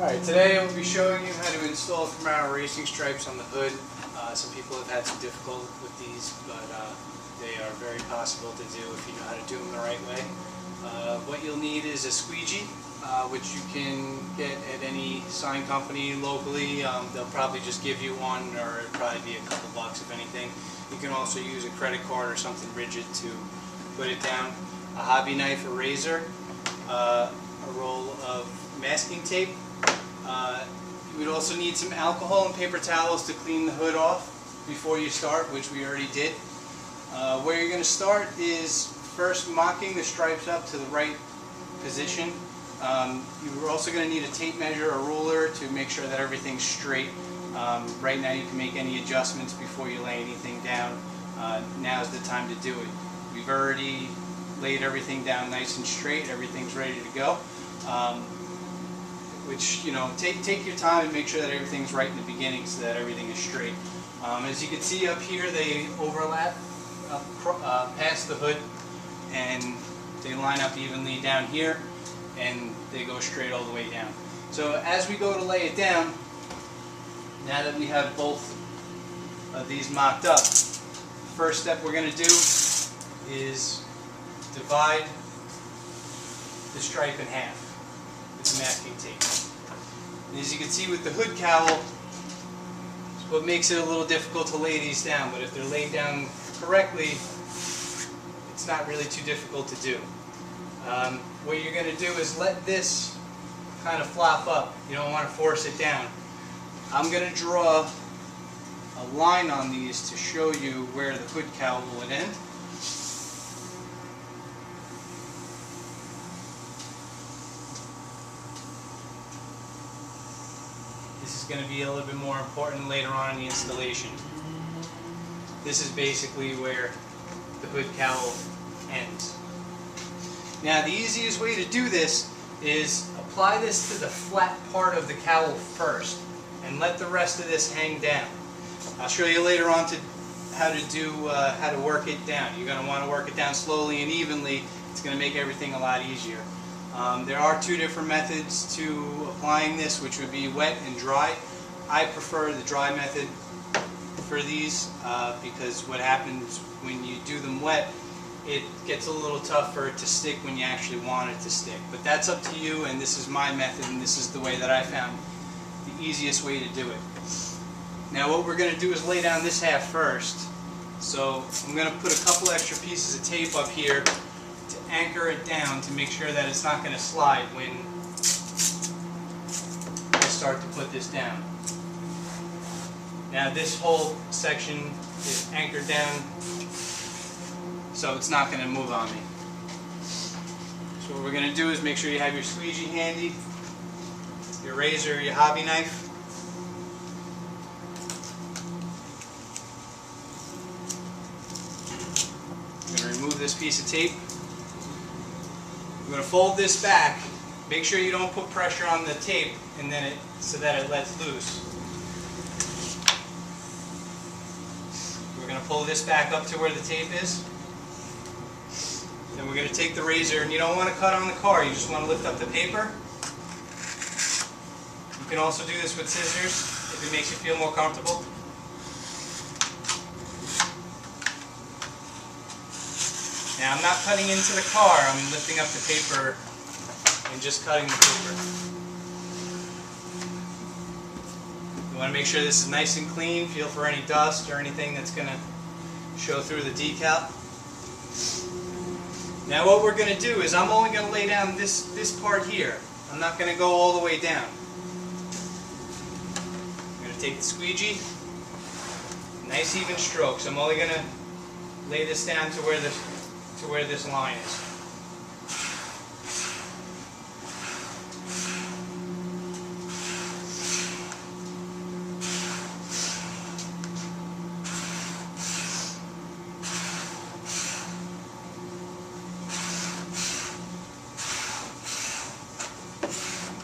Alright, today I will be showing you how to install Camaro racing stripes on the hood. Some people have had some difficulty with these, but they are very possible to do if you know how to do them the right way. What you'll need is a squeegee, which you can get at any sign company locally. They'll probably just give you one, or it'll probably be a couple bucks if anything. You can also use a credit card or something rigid to put it down. A hobby knife, a razor, a roll of masking tape. You would also need some alcohol and paper towels to clean the hood off before you start, which we already did. Where you're going to start is first mocking the stripes up to the right position. You're also going to need a tape measure, a ruler, to make sure that everything's straight. Right now you can make any adjustments before you lay anything down. Now's the time to do it. We've already laid everything down nice and straight. Everything's ready to go. Which, you know, take your time and make sure that everything's right in the beginning so that everything is straight. As you can see up here, they overlap past the hood, and they line up evenly down here, and they go straight all the way down. So as we go to lay it down, now that we have both of these mocked up, the first step we're going to do is divide the stripe in half with the masking tape. And as you can see with the hood cowl, it's what makes it a little difficult to lay these down, but if they're laid down correctly, it's not really too difficult to do. What you're going to do is let this kind of flop up. You don't want to force it down. I'm going to draw a line on these to show you where the hood cowl would end. This is going to be a little bit more important later on in the installation. This is basically where the hood cowl ends. Now the easiest way to do this is apply this to the flat part of the cowl first and let the rest of this hang down. I'll show you later on how to work it down. You're going to want to work it down slowly and evenly. It's going to make everything a lot easier. There are two different methods to applying this, which would be wet and dry. I prefer the dry method for these because what happens when you do them wet, it gets a little tougher to stick when you actually want it to stick. But that's up to you, and this is my method, and this is the way that I found the easiest way to do it. Now what we're going to do is lay down this half first. So I'm going to put a couple extra pieces of tape up here to anchor it down to make sure that it's not going to slide when I start to put this down. Now this whole section is anchored down, so it's not going to move on me. So what we're going to do is make sure you have your squeegee handy, your razor, your hobby knife. I'm going to remove this piece of tape. I'm going to fold this back. Make sure you don't put pressure on the tape and then so that it lets loose. We're going to pull this back up to where the tape is. Then we're going to take the razor, and you don't want to cut on the car, you just want to lift up the paper. You can also do this with scissors if it makes you feel more comfortable. Now I'm not cutting into the car, I'm lifting up the paper and just cutting the paper. You want to make sure this is nice and clean, feel for any dust or anything that's going to show through the decal. Now what we're going to do is I'm only going to lay down this part here. I'm not going to go all the way down. I'm going to take the squeegee, nice even strokes. I'm only going to lay this down to where this line is.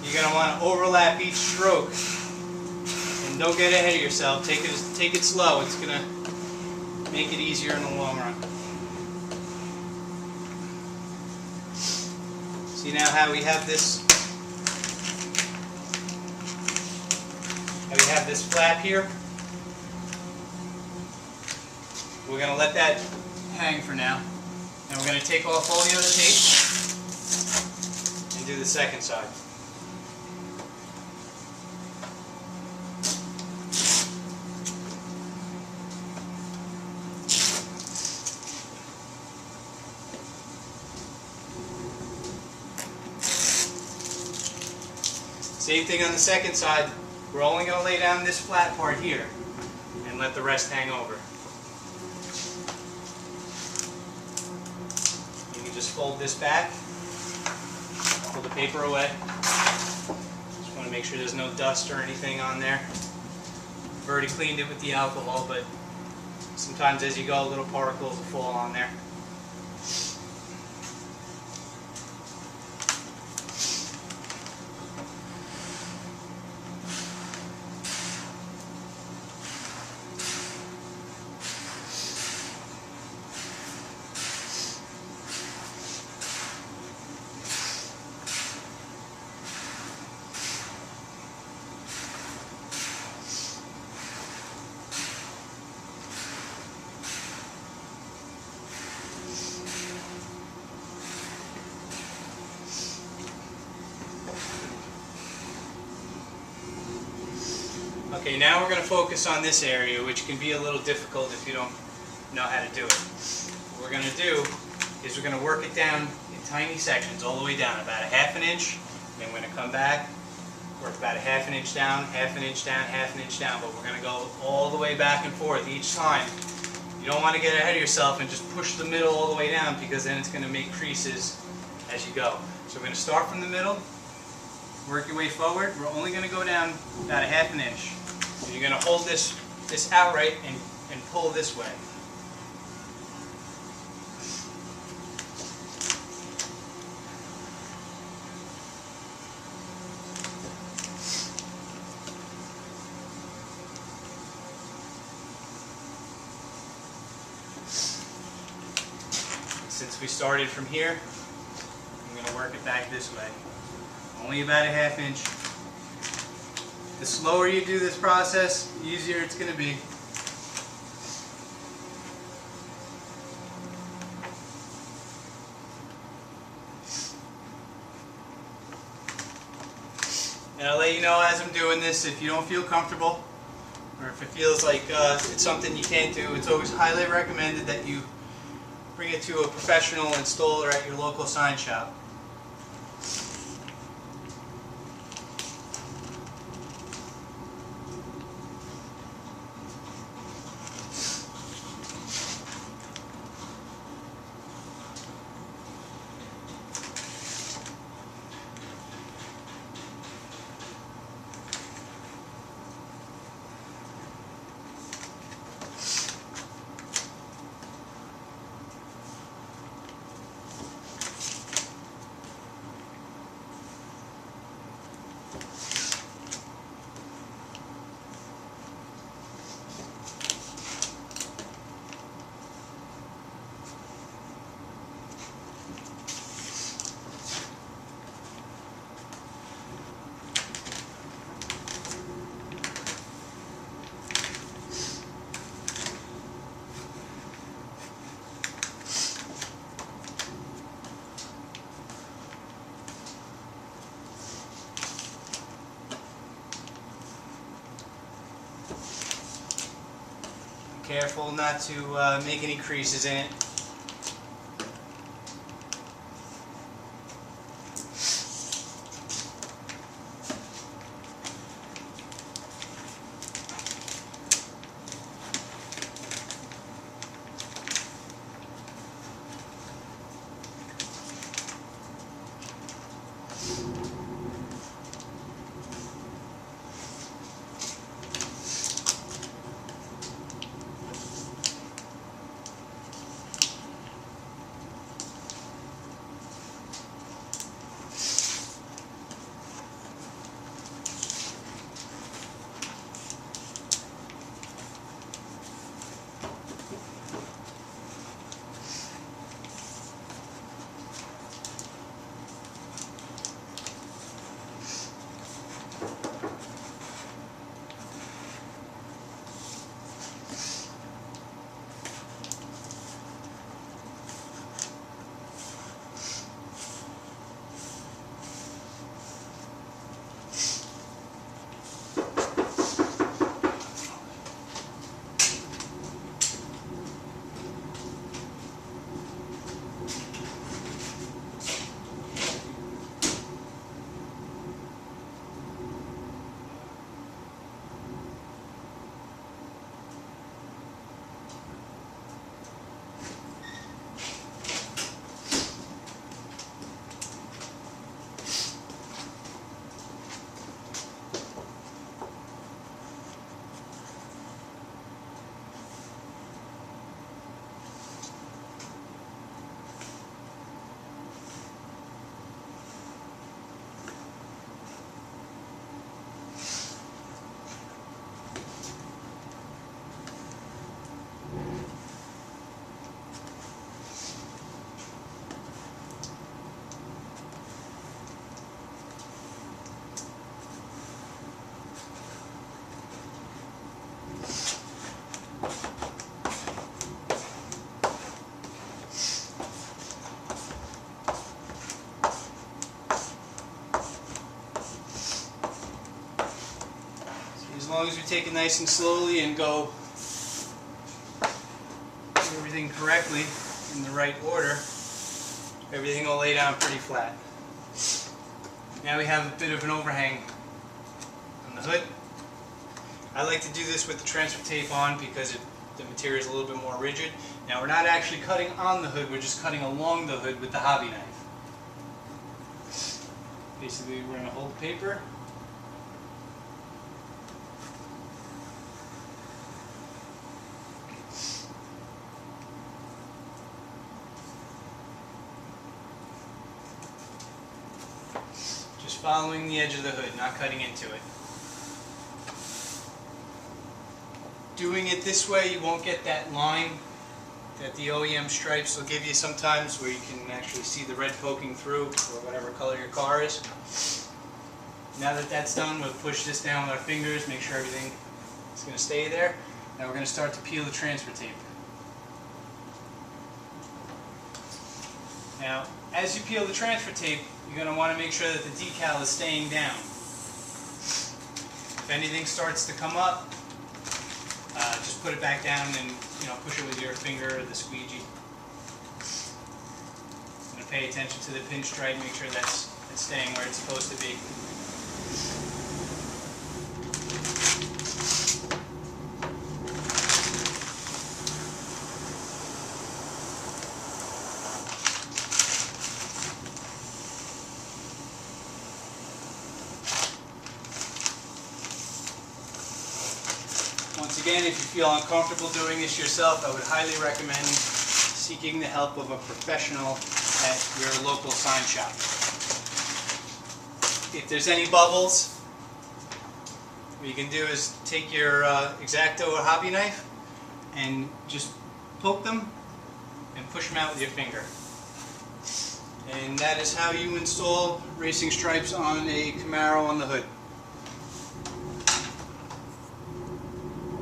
You're going to want to overlap each stroke, and don't get ahead of yourself. Take it slow. It's going to make it easier in the long run. See now how we have this And we have this flap here. We're going to let that hang for now. And we're going to take off all the other tape and do the second side. Same thing on the second side. We're only going to lay down this flat part here and let the rest hang over. You can just fold this back, pull the paper away. Just want to make sure there's no dust or anything on there. I've already cleaned it with the alcohol, but sometimes as you go, little particles will fall on there. Okay, now we're going to focus on this area, which can be a little difficult if you don't know how to do it. What we're going to do is we're going to work it down in tiny sections all the way down, about a ½ inch. Then we're going to come back, work about a ½ inch down, ½ inch down, ½ inch down, but we're going to go all the way back and forth each time. You don't want to get ahead of yourself and just push the middle all the way down, because then it's going to make creases as you go. So we're going to start from the middle, work your way forward. We're only going to go down about a ½ inch. And you're going to hold this outright and pull this way. Since we started from here, I'm going to work it back this way. Only about a ½ inch. The slower you do this process, the easier it's going to be. And I'll let you know as I'm doing this, if you don't feel comfortable, or if it feels like it's something you can't do, it's always highly recommended that you bring it to a professional installer at your local sign shop. Careful not to make any creases in it. as long as we take it nice and slowly and go do everything correctly in the right order, everything will lay down pretty flat. Now we have a bit of an overhang on the hood. I like to do this with the transfer tape on because the material is a little bit more rigid. Now we're not actually cutting on the hood, we're just cutting along the hood with the hobby knife. Basically we're going to hold the paper. Just following the edge of the hood, not cutting into it. Doing it this way, you won't get that line that the OEM stripes will give you sometimes, where you can actually see the red poking through, or whatever color your car is. Now that that's done, we'll push this down with our fingers, make sure everything is going to stay there. Now we're going to start to peel the transfer tape. Now, as you peel the transfer tape, you're going to want to make sure that the decal is staying down. If anything starts to come up, just put it back down and push it with your finger or the squeegee. I'm going to pay attention to the pinstripe, make sure that's staying where it's supposed to be. Once again, if you feel uncomfortable doing this yourself, I would highly recommend seeking the help of a professional at your local sign shop. If there's any bubbles, what you can do is take your X-Acto or hobby knife and just poke them and push them out with your finger. And that is how you install racing stripes on a Camaro on the hood.